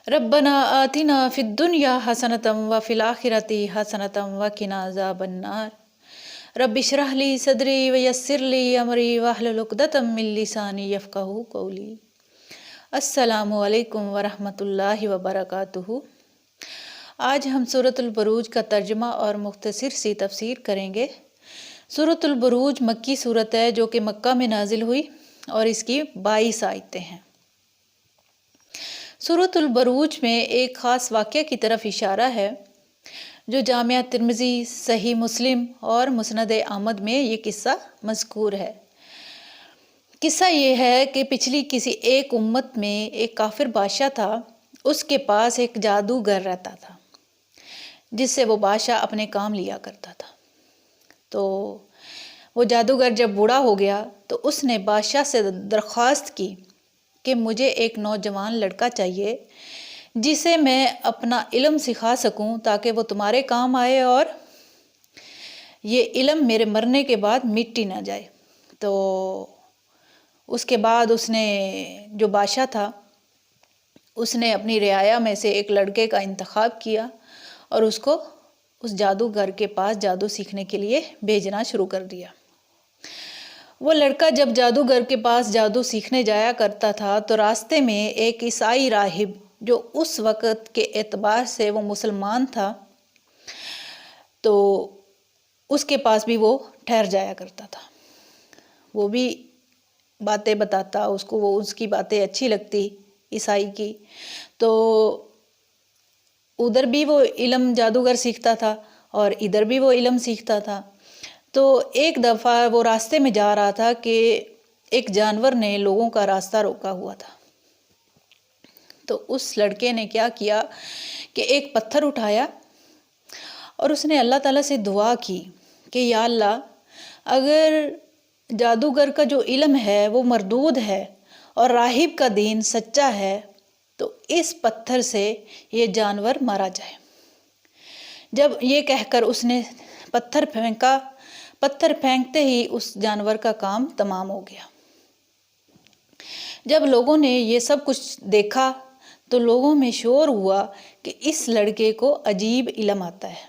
ربنا آتنا فی الدنیا حسنۃ وفی الآخرۃ حسنۃ وقنا عذاب النار رب اشرح لی صدری ویسر لی امری واحلل عقدۃ من لسانی یفقہوا قولی۔ السلام علیکم ورحمۃ اللہ وبرکاتہ۔ آج ہم سورۃ البروج کا ترجمہ اور مختصر سی تفسیر کریں گے۔ سورۃ البروج مکی سورت ہے جو کہ مکہ میں نازل ہوئی اور اس کی 22 آیتیں ہیں۔ سورۃ البروج میں ایک خاص واقعہ کی طرف اشارہ ہے جو جامعہ ترمذی، صحیح مسلم اور مسند احمد میں یہ قصہ مذکور ہے۔ قصہ یہ ہے کہ پچھلی کسی ایک امت میں ایک کافر بادشاہ تھا۔ اس کے پاس ایک جادوگر رہتا تھا جس سے وہ بادشاہ اپنے کام لیا کرتا تھا۔ تو وہ جادوگر جب بوڑھا ہو گیا تو اس نے بادشاہ سے درخواست کی کہ مجھے ایک نوجوان لڑکا چاہیے جسے میں اپنا علم سکھا سکوں تاکہ وہ تمہارے کام آئے اور یہ علم میرے مرنے کے بعد مٹ نہ جائے۔ تو اس کے بعد اس نے جو بادشاہ تھا اس نے اپنی رعایا میں سے ایک لڑکے کا انتخاب کیا اور اس کو اس جادوگر کے پاس جادو سیکھنے کے لیے بھیجنا شروع کر دیا۔ وہ لڑکا جب جادوگر کے پاس جادو سیکھنے جایا کرتا تھا تو راستے میں ایک عیسائی راہب جو اس وقت کے اعتبار سے وہ مسلمان تھا تو اس کے پاس بھی وہ ٹھہر جایا کرتا تھا۔ وہ بھی باتیں بتاتا، اس کو وہ اس کی باتیں اچھی لگتی عیسائی کی، تو ادھر بھی وہ علم جادوگر سیکھتا تھا اور ادھر بھی وہ علم سیکھتا تھا۔ تو ایک دفعہ وہ راستے میں جا رہا تھا کہ ایک جانور نے لوگوں کا راستہ روکا ہوا تھا۔ تو اس لڑکے نے کیا کیا کہ ایک پتھر اٹھایا اور اس نے اللہ تعالیٰ سے دعا کی کہ یا اللہ، اگر جادوگر کا جو علم ہے وہ مردود ہے اور راہب کا دین سچا ہے تو اس پتھر سے یہ جانور مارا جائے۔ جب یہ کہہ کر اس نے پتھر پھینکا، پتھر پھینکتے ہی اس جانور کا کام تمام ہو گیا۔ جب لوگوں نے یہ سب کچھ دیکھا تو لوگوں میں شور ہوا کہ اس لڑکے کو عجیب علم آتا ہے۔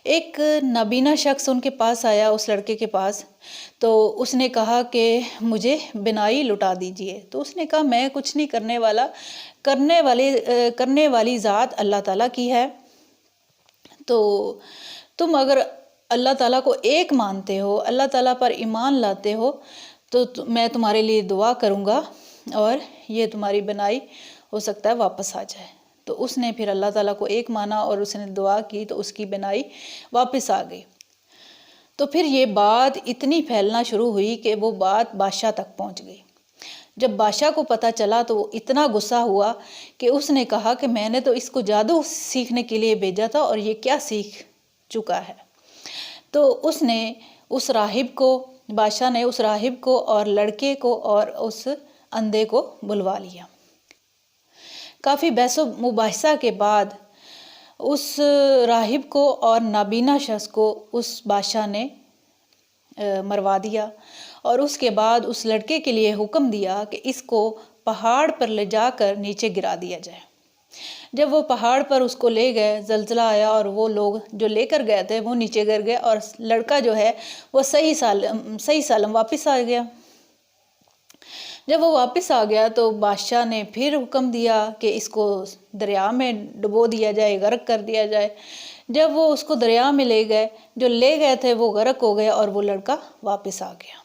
ایک نابینا شخص ان کے پاس آیا، اس لڑکے کے پاس، تو اس نے کہا کہ مجھے بینائی لٹا دیجئے۔ تو اس نے کہا میں کچھ نہیں کرنے والا، کرنے والی ذات اللہ تعالیٰ کی ہے۔ تو تم اگر اللہ تعالیٰ کو ایک مانتے ہو، اللہ تعالیٰ پر ایمان لاتے ہو تو میں تمہارے لیے دعا کروں گا اور یہ تمہاری بینائی ہو سکتا ہے واپس آ جائے۔ تو اس نے پھر اللہ تعالیٰ کو ایک مانا اور اس نے دعا کی تو اس کی بینائی واپس آ گئی۔ تو پھر یہ بات اتنی پھیلنا شروع ہوئی کہ وہ بات بادشاہ تک پہنچ گئی۔ جب بادشاہ کو پتہ چلا تو وہ اتنا غصہ ہوا کہ اس نے کہا کہ میں نے تو اس کو جادو سیکھنے کے لیے بھیجا تھا اور یہ کیا سیکھ چکا ہے۔ تو اس نے اس راہب کو، بادشاہ نے اس راہب کو اور لڑکے کو اور اس اندھے کو بلوا لیا۔ کافی بحث و مباحثہ کے بعد اس راہب کو اور نابینا شخص کو اس بادشاہ نے مروا دیا اور اس کے بعد اس لڑکے کے لیے حکم دیا کہ اس کو پہاڑ پر لے جا کر نیچے گرا دیا جائے۔ جب وہ پہاڑ پر اس کو لے گئے، زلزلہ آیا اور وہ لوگ جو لے کر گئے تھے وہ نیچے گر گئے اور لڑکا جو ہے وہ صحیح سالم واپس آ گیا۔ جب وہ واپس آ گیا تو بادشاہ نے پھر حکم دیا کہ اس کو دریا میں ڈبو دیا جائے، غرق کر دیا جائے۔ جب وہ اس کو دریا میں لے گئے، جو لے گئے تھے وہ غرق ہو گئے اور وہ لڑکا واپس آ گیا۔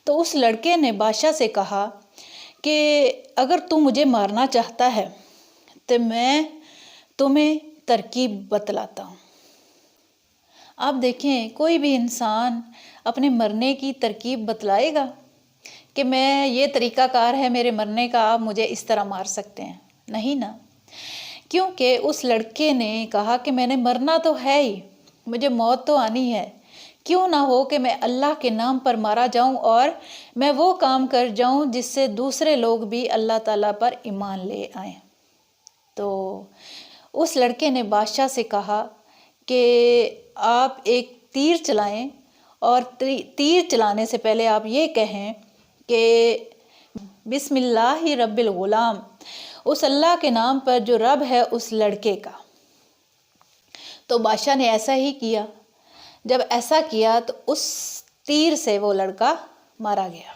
تو اس لڑکے نے بادشاہ سے کہا کہ اگر تو مجھے مارنا چاہتا ہے تو میں تمہیں ترکیب بتلاتا ہوں۔ آپ دیکھیں کوئی بھی انسان اپنے مرنے کی ترکیب بتلائے گا کہ میں یہ طریقہ کار ہے میرے مرنے کا، آپ مجھے اس طرح مار سکتے ہیں؟ نہیں نا، کیونکہ اس لڑکے نے کہا کہ میں نے مرنا تو ہے ہی، مجھے موت تو آنی ہے، کیوں نہ ہو کہ میں اللہ کے نام پر مارا جاؤں اور میں وہ کام کر جاؤں جس سے دوسرے لوگ بھی اللہ تعالیٰ پر ایمان لے آئیں۔ تو اس لڑکے نے بادشاہ سے کہا کہ آپ ایک تیر چلائیں اور تیر چلانے سے پہلے آپ یہ کہیں کہ بسم اللہ رب الغلام، اس اللہ کے نام پر جو رب ہے اس لڑکے کا۔ تو بادشاہ نے ایسا ہی کیا۔ جب ایسا کیا تو اس تیر سے وہ لڑکا مارا گیا۔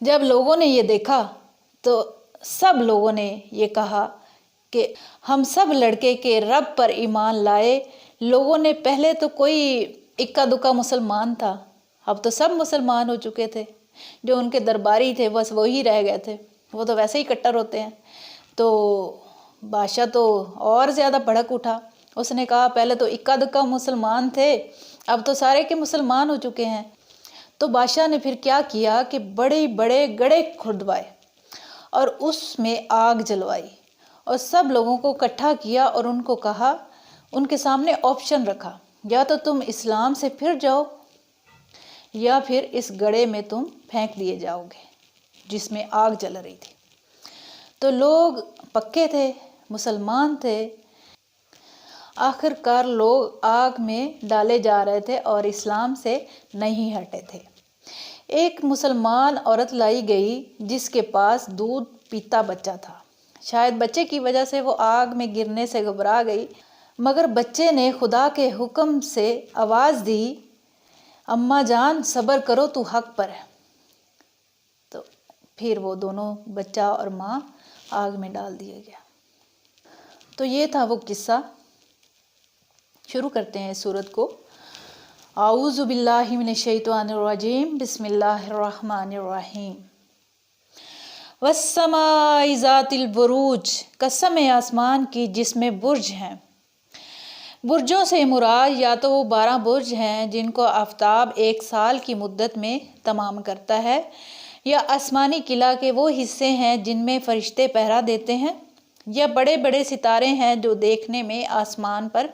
جب لوگوں نے یہ دیکھا تو سب لوگوں نے یہ کہا کہ ہم سب لڑکے کے رب پر ایمان لائے۔ لوگوں نے پہلے تو کوئی اکا دکا مسلمان تھا، اب تو سب مسلمان ہو چکے تھے۔ جو ان کے درباری تھے بس وہی رہ گئے تھے، وہ تو ویسے ہی کٹر ہوتے ہیں۔ تو بادشاہ تو اور زیادہ بھڑک اٹھا۔ اس نے کہا پہلے تو اکا دکا مسلمان تھے، اب تو سارے کے مسلمان ہو چکے ہیں۔ تو بادشاہ نے پھر کیا کیا کہ بڑے بڑے گڑھے کھودوائے اور اس میں آگ جلوائی اور سب لوگوں کو اکٹھا کیا اور ان کو کہا، ان کے سامنے آپشن رکھا، یا تو تم اسلام سے پھر جاؤ یا پھر اس گڑھے میں تم پھینک دیے جاؤ گے جس میں آگ جل رہی تھی۔ تو لوگ پکے تھے، مسلمان تھے، آخر کار لوگ آگ میں ڈالے جا رہے تھے اور اسلام سے نہیں ہٹے تھے۔ ایک مسلمان عورت لائی گئی جس کے پاس دودھ پیتا بچہ تھا۔ شاید بچے کی وجہ سے وہ آگ میں گرنے سے گھبرا گئی، مگر بچے نے خدا کے حکم سے آواز دی، اماں جان صبر کرو تو حق پر ہے۔ تو پھر وہ دونوں بچہ اور ماں آگ میں ڈال دیا گیا۔ تو یہ تھا وہ قصہ۔ شروع کرتے ہیں اس سورت کو۔ اعوذ باللہ من الشیطان الرجیم، بسم اللہ الرحمن الرحیم۔ والسماء ذات البروج، قسم ہے آسمان کی جس میں برج ہیں۔ برجوں سے مراد یا تو وہ 12 برج ہیں جن کو آفتاب ایک سال کی مدت میں تمام کرتا ہے، یا آسمانی قلعہ کے وہ حصے ہیں جن میں فرشتے پہرا دیتے ہیں، یا بڑے بڑے ستارے ہیں جو دیکھنے میں آسمان پر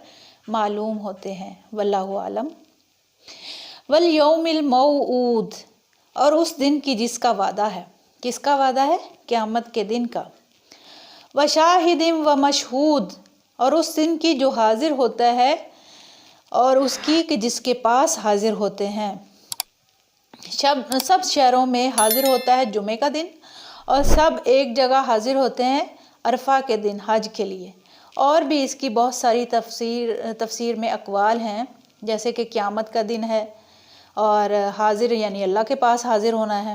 معلوم ہوتے ہیں، واللہ عالم۔ والیوم الموعود، اور اس دن کی جس کا وعدہ ہے۔ کس کا وعدہ ہے؟ قیامت کے دن کا۔ وشاہد و مشہود، اور اس دن کی جو حاضر ہوتا ہے اور اس کی کہ جس کے پاس حاضر ہوتے ہیں۔ سب شہروں میں حاضر ہوتا ہے جمعے کا دن، اور سب ایک جگہ حاضر ہوتے ہیں عرفہ کے دن حج کے لیے۔ اور بھی اس کی بہت ساری تفسیر میں اقوال ہیں، جیسے کہ قیامت کا دن ہے اور حاضر یعنی اللہ کے پاس حاضر ہونا ہے۔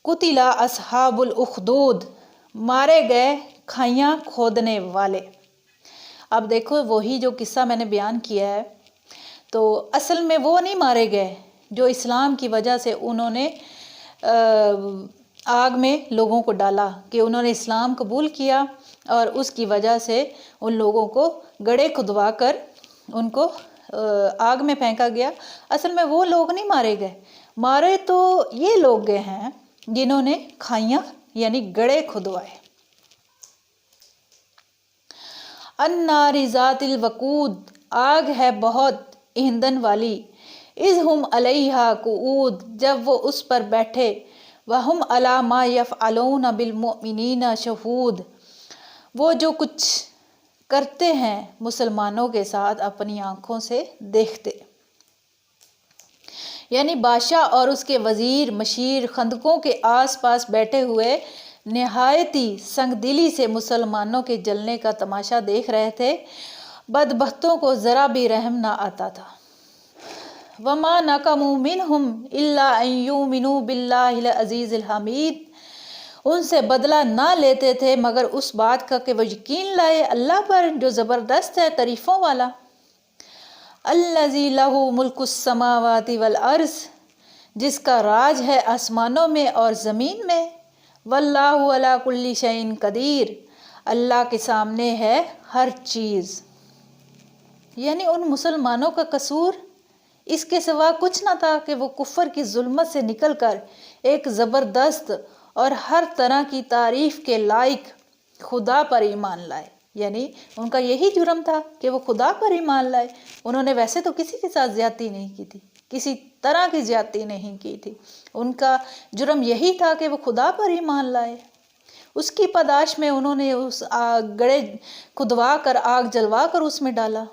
قتل اصحاب الاخدود، مارے گئے کھائیاں کھودنے والے۔ اب دیکھو وہی جو قصہ میں نے بیان کیا ہے، تو اصل میں وہ نہیں مارے گئے جو اسلام کی وجہ سے انہوں نے آگ میں لوگوں کو ڈالا، کہ انہوں نے اسلام قبول کیا اور اس کی وجہ سے ان لوگوں کو گڑھے کھدوا کر ان کو آگ میں پھینکا گیا۔ اصل میں وہ لوگ نہیں مارے گئے، مارے تو یہ لوگ گئے ہیں جنہوں نے کھائیاں یعنی گڑھے کھدوائے۔ النار ذات الوقود، آگ ہے بہت ایندھن والی۔ اذ ہم علیہا قعود، جب وہ اس پر بیٹھے۔ وہم علی ما یفعلون بالمؤمنین شہود، وہ جو کچھ کرتے ہیں مسلمانوں کے ساتھ اپنی آنکھوں سے دیکھتے۔ یعنی بادشاہ اور اس کے وزیر مشیر خندقوں کے آس پاس بیٹھے ہوئے نہایت ہی سنگ دلی سے مسلمانوں کے جلنے کا تماشا دیکھ رہے تھے۔ بدبختوں کو ذرا بھی رحم نہ آتا تھا۔ وما نقموا منہم الا ان یؤمنوا باللہ العزیز الحمید، ان سے بدلہ نہ لیتے تھے مگر اس بات کا کہ وہ یقین لائے اللہ پر جو زبردست ہے تعریفوں والا۔ الذی لہ ملک السماوات والارض، جس کا راج ہے آسمانوں میں اور زمین میں۔ واللہ علی کل شیء قدیر، اللہ کے سامنے ہے ہر چیز۔ یعنی ان مسلمانوں کا قصور اس کے سوا کچھ نہ تھا کہ وہ کفر کی ظلمت سے نکل کر ایک زبردست اور ہر طرح کی تعریف کے لائق خدا پر ایمان لائے۔ یعنی ان کا یہی جرم تھا کہ وہ خدا پر ایمان لائے۔ انہوں نے ویسے تو کسی کے ساتھ زیادتی نہیں کی تھی، کسی طرح کی زیادتی نہیں کی تھی، ان کا جرم یہی تھا کہ وہ خدا پر ایمان لائے۔ اس کی پاداش میں انہوں نے اس گڑھے کھدوا کر آگ جلوا کر اس میں ڈالا،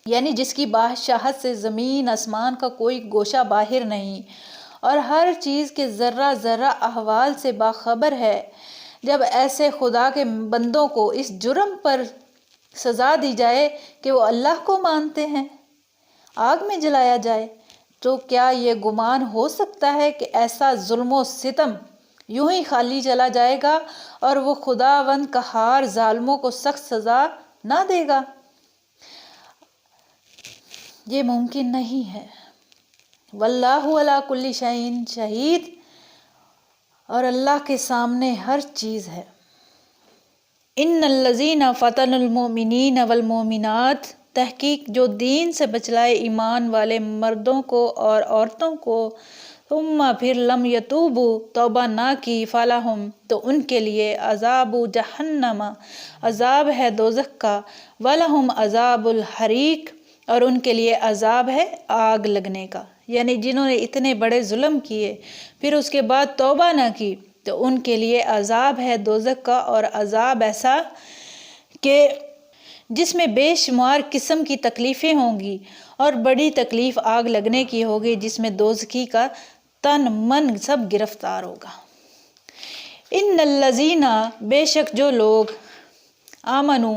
یعنی جس کی بادشاہت سے زمین آسمان کا کوئی گوشہ باہر نہیں، اور ہر چیز کے ذرہ ذرہ احوال سے باخبر ہے۔ جب ایسے خدا کے بندوں کو اس جرم پر سزا دی جائے کہ وہ اللہ کو مانتے ہیں، آگ میں جلایا جائے، تو کیا یہ گمان ہو سکتا ہے کہ ایسا ظلم و ستم یوں ہی خالی چلا جائے گا اور وہ خداوند قہار ظالموں کو سخت سزا نہ دے گا؟ یہ ممکن نہیں ہے۔ واللہ علی کل شیء شہید، اور اللہ کے سامنے ہر چیز ہے۔ ان الذین فتنوا المؤمنین والمؤمنات، تحقیق جو دین سے بچلائے ایمان والے مردوں کو اور عورتوں کو، ثم پھر لم یتوبوا توبہ نہ کی، فلہم تو ان کے لیے عذاب جہنم عذاب ہے دوزخ کا، ولہم عذاب الحریق اور ان کے لیے عذاب ہے آگ لگنے کا۔ یعنی جنہوں نے اتنے بڑے ظلم کیے پھر اس کے بعد توبہ نہ کی تو ان کے لیے عذاب ہے دوزخ کا، اور عذاب ایسا کہ جس میں بے شمار قسم کی تکلیفیں ہوں گی، اور بڑی تکلیف آگ لگنے کی ہوگی جس میں دوزخی کا تن من سب گرفتار ہوگا۔ ان الذین بے شک جو لوگ آمنو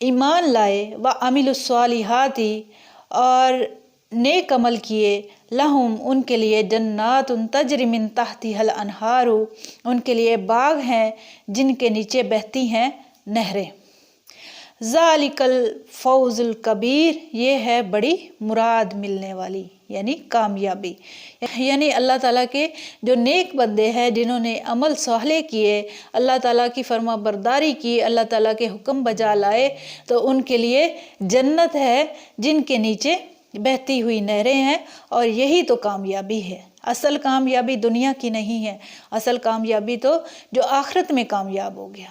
ایمان لائے، وعملوا الصالحات اور نیک عمل کیے، لہم ان کے لیے جنات تجری من تحتها الانہار ان کے لیے باغ ہیں جن کے نیچے بہتی ہیں نہریں، ذالک الفوز الکبیر یہ ہے بڑی مراد ملنے والی یعنی کامیابی۔ یعنی اللہ تعالیٰ کے جو نیک بندے ہیں جنہوں نے عمل صالح کیے، اللہ تعالیٰ کی فرما برداری کی، اللہ تعالیٰ کے حکم بجا لائے، تو ان کے لیے جنت ہے جن کے نیچے بہتی ہوئی نہریں ہیں، اور یہی تو کامیابی ہے۔ اصل کامیابی دنیا کی نہیں ہے، اصل کامیابی تو جو آخرت میں کامیاب ہو گیا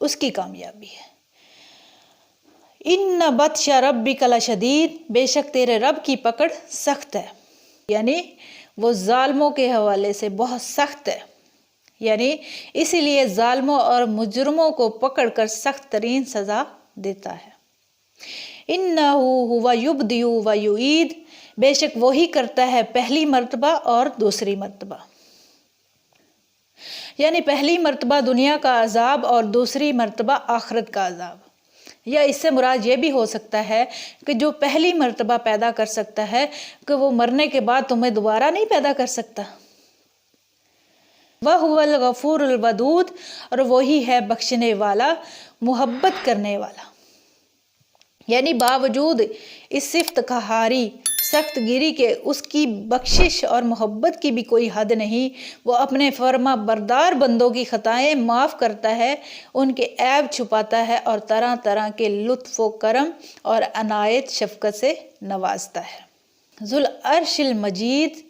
اس کی کامیابی ہے۔ ان بطش ربک لشدید بے شک تیرے رب کی پکڑ سخت ہے، یعنی وہ ظالموں کے حوالے سے بہت سخت ہے، یعنی اسی لیے ظالموں اور مجرموں کو پکڑ کر سخت ترین سزا دیتا ہے۔ انہ ہوا یبدئ و یعید بے شک وہی کرتا ہے پہلی مرتبہ اور دوسری مرتبہ، یعنی پہلی مرتبہ دنیا کا عذاب اور دوسری مرتبہ آخرت کا عذاب۔ یا اس سے مراد یہ بھی ہو سکتا ہے کہ جو پہلی مرتبہ پیدا کر سکتا ہے کہ وہ مرنے کے بعد تمہیں دوبارہ نہیں پیدا کر سکتا۔ وَهُوَ الْغَفُورُ الْوَدُودُ اور وہی ہے بخشنے والا، محبت کرنے والا، یعنی باوجود اس صفت قہاری سخت گیری کے اس کی بخشش اور محبت کی بھی کوئی حد نہیں۔ وہ اپنے فرما بردار بندوں کی خطائیں معاف کرتا ہے، ان کے عیب چھپاتا ہے، اور طرح طرح کے لطف و کرم اور عنایت شفقت سے نوازتا ہے۔ ذو العرش المجید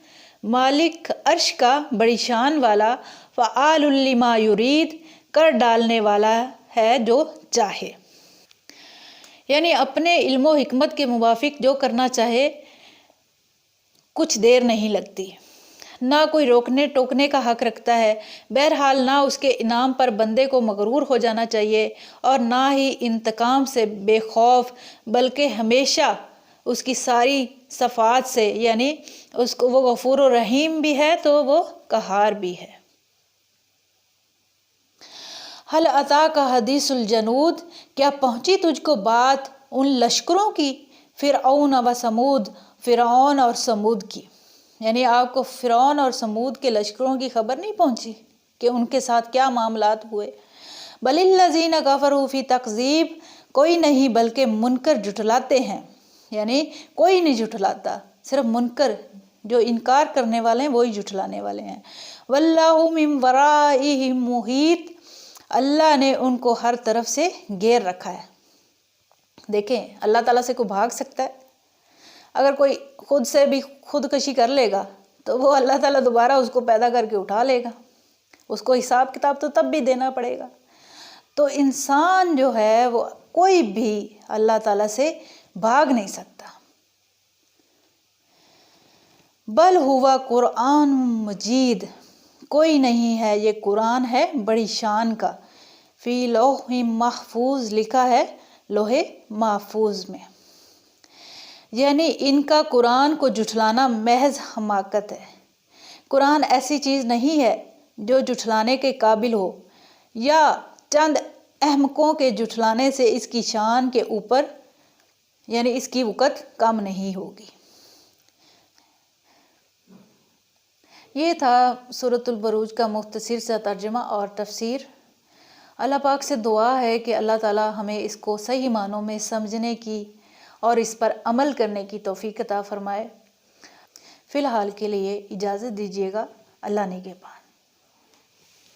مالک عرش کا بڑی شان والا، فعال لما یرید کر ڈالنے والا ہے جو چاہے، یعنی اپنے علم و حکمت کے موافق جو کرنا چاہے کچھ دیر نہیں لگتی، نہ کوئی روکنے ٹوکنے کا حق رکھتا ہے، بہرحال نہ اس کے انعام پر بندے کو مغرور ہو جانا چاہیے، اور نہ ہی انتقام سے بے خوف، بلکہ ہمیشہ اس کی ساری صفات سے، یعنی اس کو وہ غفور و رحیم بھی ہے تو وہ قہار بھی ہے۔ حل اتاک حدیث الجنود کیا پہنچی تجھ کو بات ان لشکروں کی، فرعون و سمود فرعون اور سمود کی، یعنی آپ کو فرعون اور سمود کے لشکروں کی خبر نہیں پہنچی کہ ان کے ساتھ کیا معاملات ہوئے؟ بل الذین کفروا فی تکذیب کوئی نہیں بلکہ منکر جھٹلاتے ہیں، یعنی کوئی نہیں جھٹلاتا، صرف منکر جو انکار کرنے والے ہیں وہی جھٹلانے والے ہیں۔ واللہ من ورائہم محیط اللہ نے ان کو ہر طرف سے گھیر رکھا ہے۔ دیکھیں اللہ تعالیٰ سے کوئی بھاگ سکتا ہے؟ اگر کوئی خود سے بھی خودکشی کر لے گا تو وہ اللہ تعالیٰ دوبارہ اس کو پیدا کر کے اٹھا لے گا، اس کو حساب کتاب تو تب بھی دینا پڑے گا۔ تو انسان جو ہے وہ کوئی بھی اللہ تعالیٰ سے بھاگ نہیں سکتا۔ بل ہوا قرآن مجید کوئی نہیں ہے، یہ قرآن ہے بڑی شان کا، فی لوح محفوظ لکھا ہے لوح محفوظ میں، یعنی ان کا قرآن کو جھٹلانا محض حماقت ہے۔ قرآن ایسی چیز نہیں ہے جو جھٹلانے کے قابل ہو، یا چند احمقوں کے جھٹلانے سے اس کی شان کے اوپر یعنی اس کی وقت کم نہیں ہوگی۔ یہ تھا سورۃ البروج کا مختصر سا ترجمہ اور تفسیر۔ اللہ پاک سے دعا ہے کہ اللہ تعالی ہمیں اس کو صحیح معنوں میں سمجھنے کی اور اس پر عمل کرنے کی توفیق عطا فرمائے۔ فی الحال کے لیے اجازت دیجیے گا، اللہ نگہبان۔